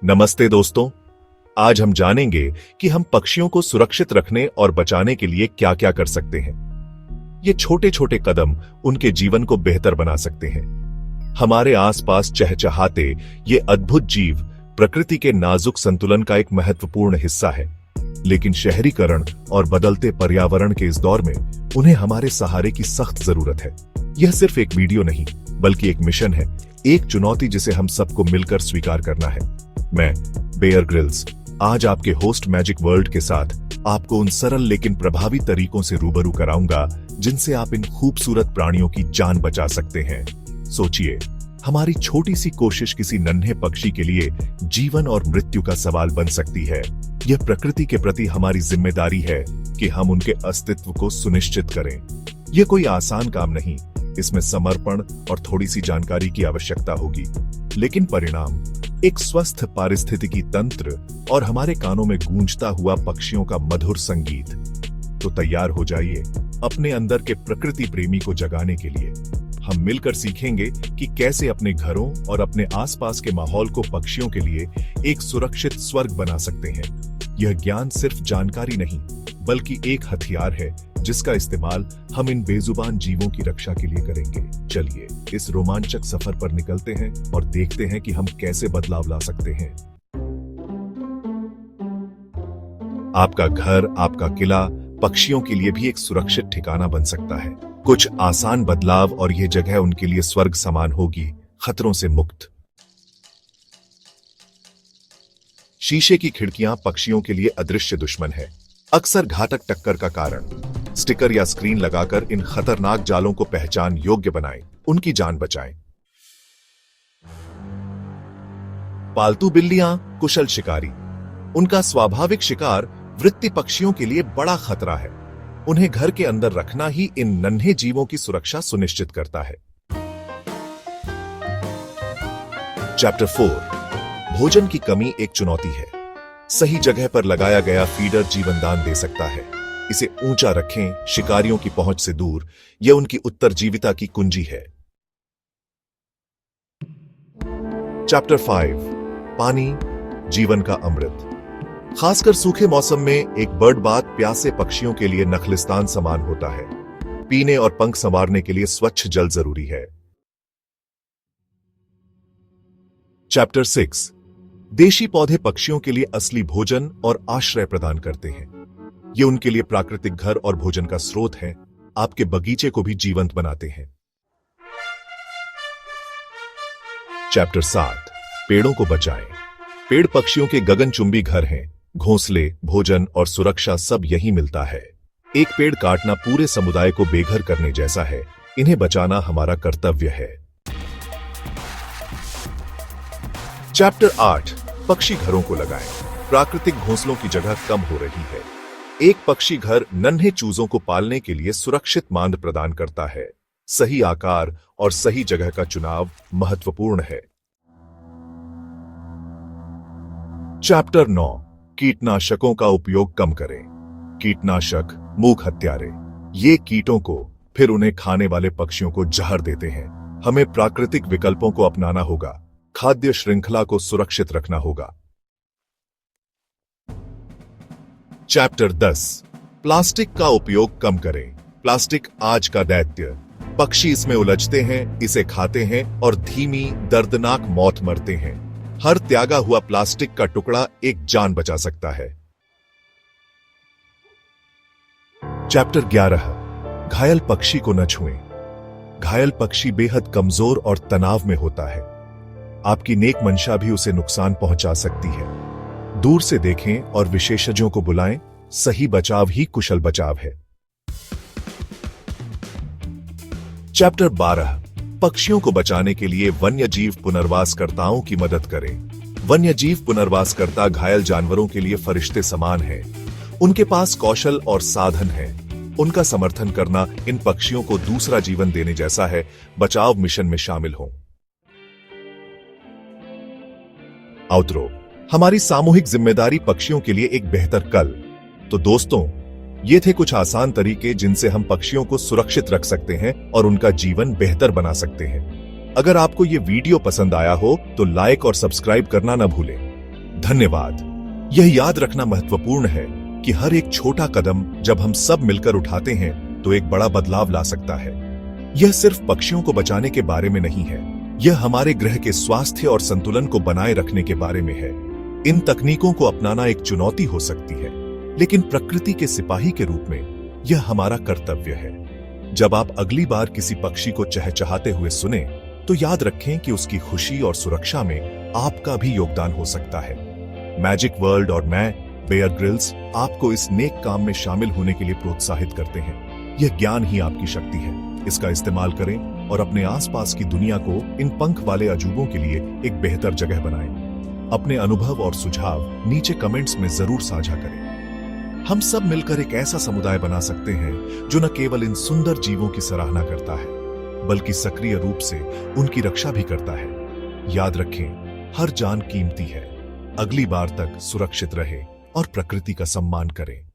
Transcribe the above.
नमस्ते दोस्तों। आज हम जानेंगे कि हम पक्षियों को सुरक्षित रखने और बचाने के लिए क्या क्या कर सकते हैं। ये छोटे छोटे कदम उनके जीवन को बेहतर बना सकते हैं। हमारे आसपास चहचहाते ये अद्भुत जीव प्रकृति के नाजुक संतुलन का एक महत्वपूर्ण हिस्सा है, लेकिन शहरीकरण और बदलते पर्यावरण के इस दौर में उन्हें हमारे सहारे की सख्त जरूरत है। यह सिर्फ एक वीडियो नहीं, बल्कि एक मिशन है, एक चुनौती जिसे हम सबको मिलकर स्वीकार करना है। मैं बेयर ग्रिल्स आज आपके होस्ट मैजिक वर्ल्ड के साथ आपको उन सरल लेकिन प्रभावी तरीकों से रूबरू कराऊंगा जिनसे आप इन खूबसूरत प्राणियों की जान बचा सकते हैं। सोचिए, हमारी छोटी सी कोशिश किसी नन्हे पक्षी के लिए जीवन और मृत्यु का सवाल बन सकती है। यह प्रकृति के प्रति हमारी जिम्मेदारी है कि हम उनके अस्तित्व को सुनिश्चित करें। यह कोई आसान काम नहीं, इसमें समर्पण और थोड़ी सी जानकारी की आवश्यकता होगी, लेकिन परिणाम एक स्वस्थ पारिस्थितिकी तंत्र और हमारे कानों में गूंजता हुआ पक्षियों का मधुर संगीत। तो तैयार हो जाइए अपने अंदर के प्रकृति प्रेमी को जगाने के लिए। हम मिलकर सीखेंगे कि कैसे अपने घरों और अपने आसपास के माहौल को पक्षियों के लिए एक सुरक्षित स्वर्ग बना सकते हैं। यह ज्ञान सिर्फ जानकारी नहीं, बल्कि एक हथियार है जिसका इस्तेमाल हम इन बेजुबान जीवों की रक्षा के लिए करेंगे। चलिए इस रोमांचक सफर पर निकलते हैं और देखते हैं कि हम कैसे बदलाव ला सकते हैं। आपका घर, आपका किला पक्षियों के लिए भी एक सुरक्षित ठिकाना बन सकता है। कुछ आसान बदलाव और यह जगह उनके लिए स्वर्ग समान होगी, खतरों से मुक्त। शीशे की खिड़कियां पक्षियों के लिए अदृश्य दुश्मन है, अक्सर घातक टक्कर का कारण। स्टिकर या स्क्रीन लगाकर इन खतरनाक जालों को पहचान योग्य बनाएं, उनकी जान बचाएं। पालतू बिल्लियां कुशल शिकारी। उनका स्वाभाविक शिकार वृत्ति पक्षियों के लिए बड़ा खतरा है। उन्हें घर के अंदर रखना ही इन नन्हे जीवों की सुरक्षा सुनिश्चित करता है। चैप्टर 4, भोजन की कमी एक चुनौती है। सही जगह पर लगाया गया फीडर जीवनदान दे सकता है। इसे ऊंचा रखें, शिकारियों की पहुंच से दूर। यह उनकी उत्तरजीविता की कुंजी है। चैप्टर 5, पानी जीवन का अमृत। खासकर सूखे मौसम में एक बर्ड बाथ प्यासे पक्षियों के लिए नखलिस्तान समान होता है। पीने और पंख संवारने के लिए स्वच्छ जल जरूरी है। चैप्टर 6, देशी पौधे पक्षियों के लिए असली भोजन और आश्रय प्रदान करते हैं। ये उनके लिए प्राकृतिक घर और भोजन का स्रोत है, आपके बगीचे को भी जीवंत बनाते हैं। चैप्टर 7, पेड़ों को बचाएं। पेड़ पक्षियों के गगनचुंबी घर हैं। घोंसले, भोजन और सुरक्षा सब यहीं मिलता है। एक पेड़ काटना पूरे समुदाय को बेघर करने जैसा है। इन्हें बचाना हमारा कर्तव्य है। चैप्टर 8, पक्षी घरों को लगाएं। प्राकृतिक घोंसलों की जगह कम हो रही है। एक पक्षी घर नन्हे चूजों को पालने के लिए सुरक्षित मांद प्रदान करता है। सही आकार और सही जगह का चुनाव महत्वपूर्ण है। चैप्टर 9, कीटनाशकों का उपयोग कम करें। कीटनाशक मूक हत्यारे, ये कीटों को फिर उन्हें खाने वाले पक्षियों को जहर देते हैं। हमें प्राकृतिक विकल्पों को अपनाना होगा। खाद्य श्रृंखला को सुरक्षित रखना होगा। चैप्टर 10, प्लास्टिक का उपयोग कम करें। प्लास्टिक आज का दैत्य। पक्षी इसमें उलझते हैं, इसे खाते हैं और धीमी दर्दनाक मौत मरते हैं। हर त्यागा हुआ प्लास्टिक का टुकड़ा एक जान बचा सकता है। चैप्टर 11, घायल पक्षी को न छुएं। घायल पक्षी बेहद कमजोर और तनाव में होता है। आपकी नेक मंशा भी उसे नुकसान पहुंचा सकती है। दूर से देखें और विशेषज्ञों को बुलाएं। सही बचाव ही कुशल बचाव है। चैप्टर 12, पक्षियों को बचाने के लिए वन्यजीव पुनर्वासकर्ताओं की मदद करें। वन्यजीव पुनर्वासकर्ता घायल जानवरों के लिए फरिश्ते समान हैं। उनके पास कौशल और साधन हैं। उनका समर्थन करना इन पक्षियों को दूसरा जीवन देने जैसा है। बचाव मिशन में शामिल हों। आउटरो, हमारी सामूहिक जिम्मेदारी पक्षियों के लिए एक बेहतर कल। तो दोस्तों, ये थे कुछ आसान तरीके जिनसे हम पक्षियों को सुरक्षित रख सकते हैं और उनका जीवन बेहतर बना सकते हैं। अगर आपको ये वीडियो पसंद आया हो तो लाइक और सब्सक्राइब करना न भूलें। धन्यवाद। यह याद रखना महत्वपूर्ण है कि हर एक छोटा कदम जब हम सब मिलकर उठाते हैं तो एक बड़ा बदलाव ला सकता है। यह सिर्फ पक्षियों को बचाने के बारे में नहीं है, यह हमारे ग्रह के स्वास्थ्य और संतुलन को बनाए रखने के बारे में है। इन तकनीकों को अपनाना एक चुनौती हो सकती है, लेकिन प्रकृति के सिपाही के रूप में यह हमारा कर्तव्य है। जब आप अगली बार किसी पक्षी को चहचहाते हुए सुने तो याद रखें कि उसकी खुशी और सुरक्षा में आपका भी योगदान हो सकता है। मैजिक वर्ल्ड और मैं, बेयर ग्रिल्स, आपको इस नेक काम में शामिल होने के लिए प्रोत्साहित करते हैं। यह ज्ञान ही आपकी शक्ति है। इसका इस्तेमाल करें और अपने आसपास की दुनिया को इन पंख वाले अजूबों के लिए एक बेहतर जगह बनाएं। अपने अनुभव और सुझाव नीचे कमेंट्स में जरूर साझा करें। हम सब मिलकर एक ऐसा समुदाय बना सकते हैं जो न केवल इन सुंदर जीवों की सराहना करता है, बल्कि सक्रिय रूप से उनकी रक्षा भी करता है। याद रखें, हर जान कीमती है। अगली बार तक सुरक्षित रहें और प्रकृति का सम्मान करें।